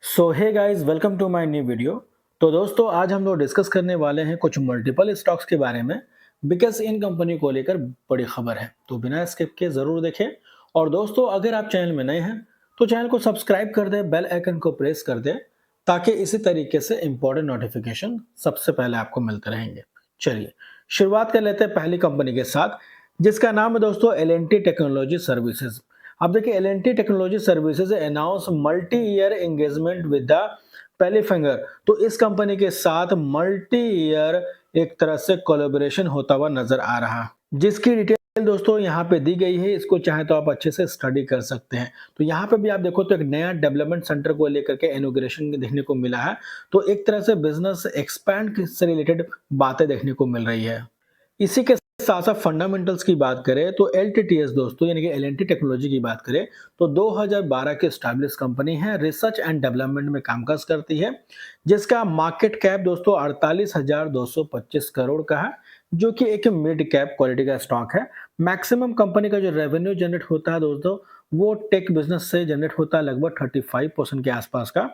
So hey guys, welcome to my new video. तो दोस्तों, आज हम लोग डिस्कस करने वाले हैं कुछ मल्टीपल स्टॉक्स के बारे में। बिकॉज इन कंपनी को लेकर बड़ी खबर है, तो बिना स्किप के जरूर देखें। और दोस्तों, अगर आप चैनल में नए हैं तो चैनल को सब्सक्राइब कर दें, बेल आइकन को प्रेस कर दें, ताकि इसी तरीके से इंपॉर्टेंट नोटिफिकेशन सबसे पहले आपको मिलते रहेंगे। चलिए शुरुआत कर लेते हैं पहली कंपनी के साथ, जिसका नाम है दोस्तों एल टेक्नोलॉजी सर्विसेज। अब देखिए, L technology services announce multi year engagement with the पेलीफिंगर। तो इस कंपनी के साथ मल्टी ईयर एक तरह से कोलैबोरेशन होता हुआ नजर आ रहा, जिसकी डिटेल दोस्तों यहाँ पे दी गई है। इसको चाहे तो आप अच्छे से स्टडी कर सकते हैं। तो यहाँ पे भी आप देखो तो एक नया डेवलपमेंट सेंटर को लेकर के इनॉग्रेशन देखने को मिला है। तो एक तरह से बिजनेस एक्सपैंड से रिलेटेड बातें देखने को मिल रही है। इसी के साथ साथ फंडामेंटल्स की बात करें तो एलटीटीएस दोस्तों, यानी कि एल टेक्नोलॉजी की बात करें तो 2012 की एस्टैब्लिश कंपनी है, रिसर्च एंड डेवलपमेंट में कामकाज करती है, जिसका मार्केट कैप दोस्तों 48,225 करोड़ का है, जो कि एक मिड कैप क्वालिटी का स्टॉक है। मैक्सिमम कंपनी का जो रेवेन्यू जनरेट होता है दोस्तों, वो टेक बिजनेस से जनरेट होता है लगभग 35% के आसपास का।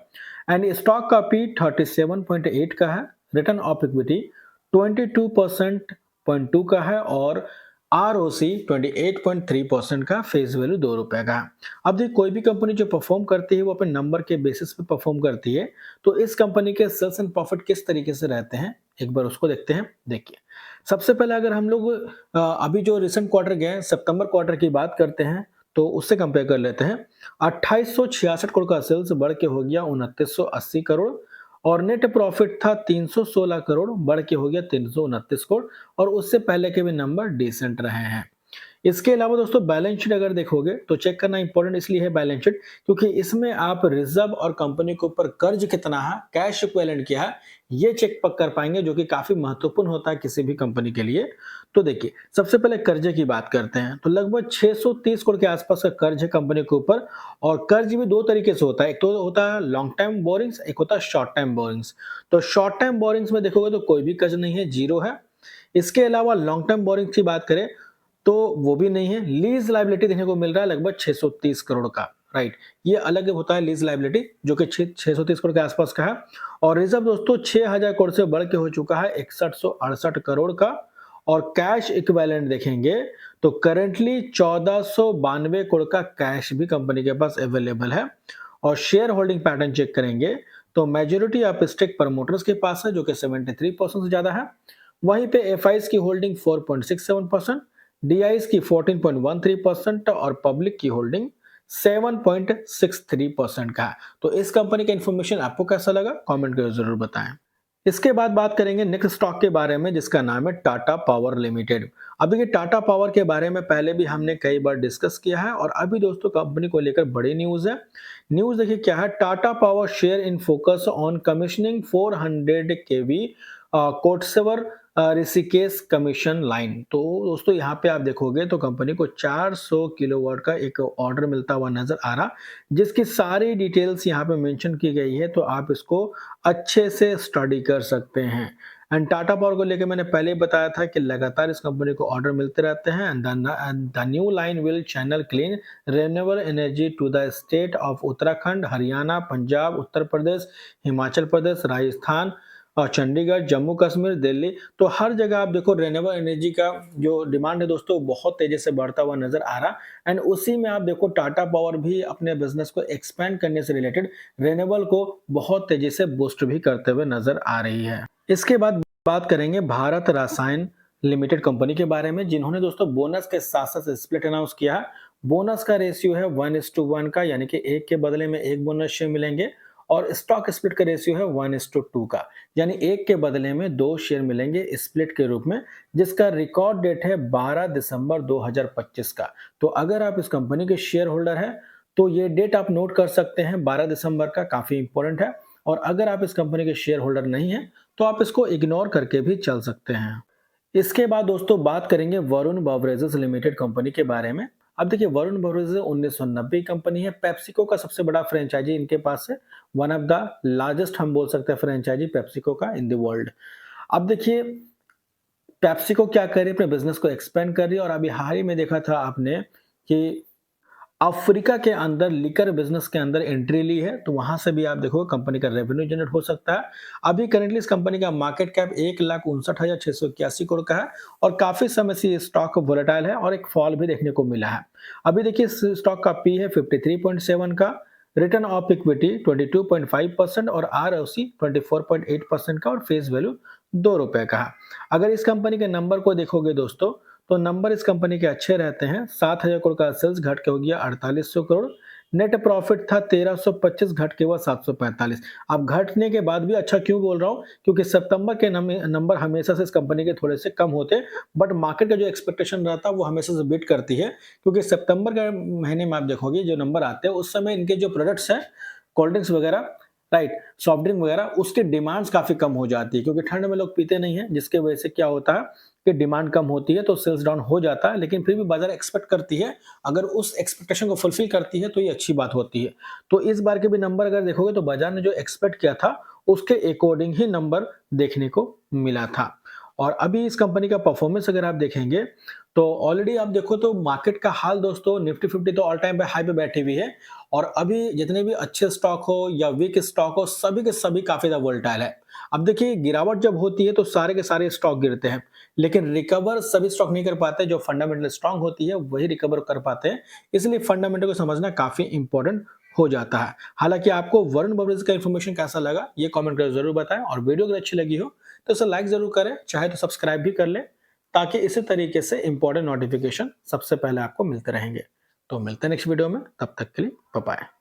एंड स्टॉक का पी 37.8 का है, रिटर्न ऑफ इक्विटी 22.2 का है, और ROC 28.3% का, फेस वैल्यू ₹2 का है। अब देखिए, कोई भी कंपनी जो परफॉर्म करती है वो अपने नंबर के बेसिस पे परफॉर्म करती है। तो इस कंपनी के सेल्स एंड प्रॉफिट किस तरीके से रहते हैं, एक बार उसको देखते हैं। देखिए, सबसे पहले अगर हम लोग अभी जो रिसेंट क्वार्टर गए सितंबर क्वार्टर की बात करते हैं, तो उससे कंपेयर कर लेते हैं। 2866 करोड़ का सेल्स बढ़ के हो गया 2980 करोड़, और नेट प्रॉफिट था 316 करोड़, बढ़ के हो गया 329 करोड़, और उससे पहले के भी नंबर डिसेंट रहे हैं। इसके अलावा दोस्तों, बैलेंस शीट अगर देखोगे तो चेक करना इंपॉर्टेंट इसलिए है बैलेंस शीट, क्योंकि इसमें आप रिजर्व और कंपनी के ऊपर कर्ज कितना है, कैश इक्विवेलेंट क्या है, ये चेक पक कर पाएंगे, जो कि काफी महत्वपूर्ण होता है किसी भी कंपनी के लिए। तो देखिए, सबसे पहले कर्जे की बात करते हैं, तो लगभग 630 करोड़ के आसपास का कर्ज है कंपनी के ऊपर। और कर्ज भी दो तरीके से होता है, एक तो होता है लॉन्ग टाइम बोरिंग्स, एक होता है शॉर्ट टाइम बोरिंग्स। तो शॉर्ट टाइम बोरिंग्स में देखोगे तो कोई भी कर्ज नहीं है, जीरो है। इसके अलावा लॉन्ग टर्म बोरिंग्स की बात करें तो वो भी नहीं है। लीज लायबिलिटी देखने को मिल रहा है लगभग 630 करोड़ का, राइट। ये अलग होता है लीज लायबिलिटी, जो कि 630 करोड़ के आसपास का है। और रिजर्व दोस्तों 6000 करोड़ से बढ़ के हो चुका है 6168 करोड़ का। और कैश इक्विवेलेंट देखेंगे तो करेंटली 1492 करोड़ का कैश भी कंपनी के पास अवेलेबल है। और शेयर होल्डिंग पैटर्न चेक करेंगे तो मेजोरिटी ऑफ स्टेक प्रमोटर्स के पास है, जो कि 73% से ज्यादा है। वहीं पे एफआईज की होल्डिंग 4.67%, डीआईज की 14.13% और पब्लिक की होल्डिंग 7.63% का है। तो इस कंपनी का इंफॉर्मेशन आपको कैसा लगा, कमेंट करके जरूर बताएं। इसके बाद बात करेंगे नेक्स्ट स्टॉक के बारे में, जिसका नाम है टाटा पावर लिमिटेड। अभी ये टाटा पावर के बारे में पहले भी हमने कई बार डिस्कस किया है, और अभी दोस्तों कंपनी को लेकर बड़ी न्यूज है। न्यूज देखिए क्या है, Tata power share in focus on commissioning 400 KV Koteshwar Rishikesh commission line. तो दोस्तों यहाँ पे आप देखोगे तो कंपनी को 400 किलोवाट का एक ऑर्डर मिलता हुआ नजर आ रहा, जिसकी सारी डिटेल्स यहाँ पे मेंशन की गई है, तो आप इसको अच्छे से स्टडी कर सकते हैं। एंड टाटा पावर को लेकर मैंने पहले ही बताया था कि लगातार इस कंपनी को ऑर्डर मिलते रहते हैं। And the new line will channel clean renewable energy to the state of Uttarakhand, Haryana, Punjab, Uttar Pradesh, Himachal Pradesh, Rajasthan और चंडीगढ़, जम्मू कश्मीर, दिल्ली। तो हर जगह आप देखो रिन्यूएबल एनर्जी का जो डिमांड है दोस्तों, बहुत तेजी से बढ़ता हुआ नजर आ रहा। एंड उसी में आप देखो टाटा पावर भी अपने बिजनेस को एक्सपेंड करने से रिलेटेड रिन्यूएबल को बहुत तेजी से बूस्ट भी करते हुए नजर आ रही है। इसके बाद बात करेंगे भारत रसायन लिमिटेड कंपनी के बारे में, जिन्होंने दोस्तों बोनस के साथ साथ स्प्लिट अनाउंस किया है। बोनस का रेशियो है 1:1 का, यानी कि एक के बदले में एक बोनस शेयर मिलेंगे। और स्टॉक स्प्लिट का रेशियो है 1:2 का, यानी एक के बदले में दो शेयर मिलेंगे स्प्लिट के रूप में, जिसका रिकॉर्ड डेट है 12 दिसंबर 2025 का। तो अगर आप इस कंपनी के शेयर होल्डर हैं तो ये डेट आप नोट कर सकते हैं, 12 दिसंबर का काफी इंपॉर्टेंट है। और अगर आप इस कंपनी के शेयर होल्डर नहीं हैं तो आप इसको इग्नोर करके भी चल सकते हैं। इसके बाद दोस्तों बात करेंगे वरुण बेवरेजेस लिमिटेड कंपनी के बारे में। अब देखिए, वरुण बेवरेजेस 1990 कंपनी है, पेप्सिको का सबसे बड़ा फ्रेंचाइजी इनके पास है। वन ऑफ द लार्जेस्ट हम बोल सकते हैं फ्रेंचाइजी पेप्सिको का इन द वर्ल्ड। अब देखिए, पेप्सिको क्या कर रही है, अपने बिजनेस को एक्सपेंड कर रही है। और अभी हाल ही में देखा था आपने कि अफ्रीका के अंदर लिकर बिजनेस के अंदर एंट्री ली है, तो वहां से भी आप देखोगे कंपनी का रेवेन्यू जनरेट हो सकता है। अभी करेंटली इस कंपनी का मार्केट कैप 1,59,681 करोड़ का है और काफी समय से ये स्टॉक वोलेटाइल है और एक फॉल भी देखने को मिला है। अभी देखिए इस स्टॉक का पी है 53.7 का, रिटर्न ऑफ इक्विटी 22.5% और ROC 24.8% का और फेस वैल्यू ₹2 का है। अगर इस कंपनी के नंबर को देखोगे दोस्तों, तो नंबर इस कंपनी के अच्छे रहते हैं। 7,000 करोड़ का सेल्स घट के हो गया 4800 करोड़, नेट प्रॉफिट था 1325 घट के हुआ 745। अब घटने के बाद भी अच्छा क्यों बोल रहा हूँ, क्योंकि सितंबर के नंबर हमेशा से इस कंपनी के थोड़े से कम होते हैं, बट मार्केट का जो एक्सपेक्टेशन रहता है वो हमेशा से बीट करती है, क्योंकि सितंबर के महीने में आप देखोगे जो नंबर आते हैं उस समय इनके जो प्रोडक्ट्स हैं, कोल्ड ड्रिंक्स वगैरह, राइट, सॉफ्ट ड्रिंक वगैरह, उसकी डिमांड्स काफी कम हो जाती है, क्योंकि ठंड में लोग पीते नहीं है, जिसके वजह से क्या होता है कि डिमांड कम होती है तो सेल्स डाउन हो जाता है। लेकिन फिर भी बाजार एक्सपेक्ट करती है, अगर उस एक्सपेक्टेशन को फुलफिल करती है तो ये अच्छी बात होती है। तो इस बार के भी नंबर अगर देखोगे तो बाजार ने जो एक्सपेक्ट किया था उसके अकॉर्डिंग ही नंबर देखने को मिला था। और अभी इस कंपनी का परफॉर्मेंस अगर आप देखेंगे तो ऑलरेडी आप देखो तो मार्केट का हाल दोस्तों, निफ्टी 50 तो ऑल टाइम पे हाई पे बैठी हुई है और अभी जितने भी अच्छे स्टॉक हो या वीक स्टॉक हो, सभी के सभी काफी ज्यादा वोलेटाइल है। अब देखिए गिरावट जब होती है तो सारे के सारे स्टॉक गिरते हैं, लेकिन रिकवर सभी स्टॉक नहीं कर पाते। जो फंडामेंटल स्ट्रांग होती है वही रिकवर कर पाते हैं, इसलिए फंडामेंटल को समझना काफी इंपॉर्टेंट हो जाता है। हालांकि आपको वरुण बबरेज का इन्फॉर्मेशन कैसा लगा ये कमेंट करके जरूर बताएं, और वीडियो अगर अच्छी लगी हो तो इसे लाइक जरूर करें, चाहे तो सब्सक्राइब भी कर लें, ताकि इसी तरीके से इंपॉर्टेंट नोटिफिकेशन सबसे पहले आपको मिलते रहेंगे। तो मिलते हैं नेक्स्ट वीडियो में, तब तक के लिए बाय बाय।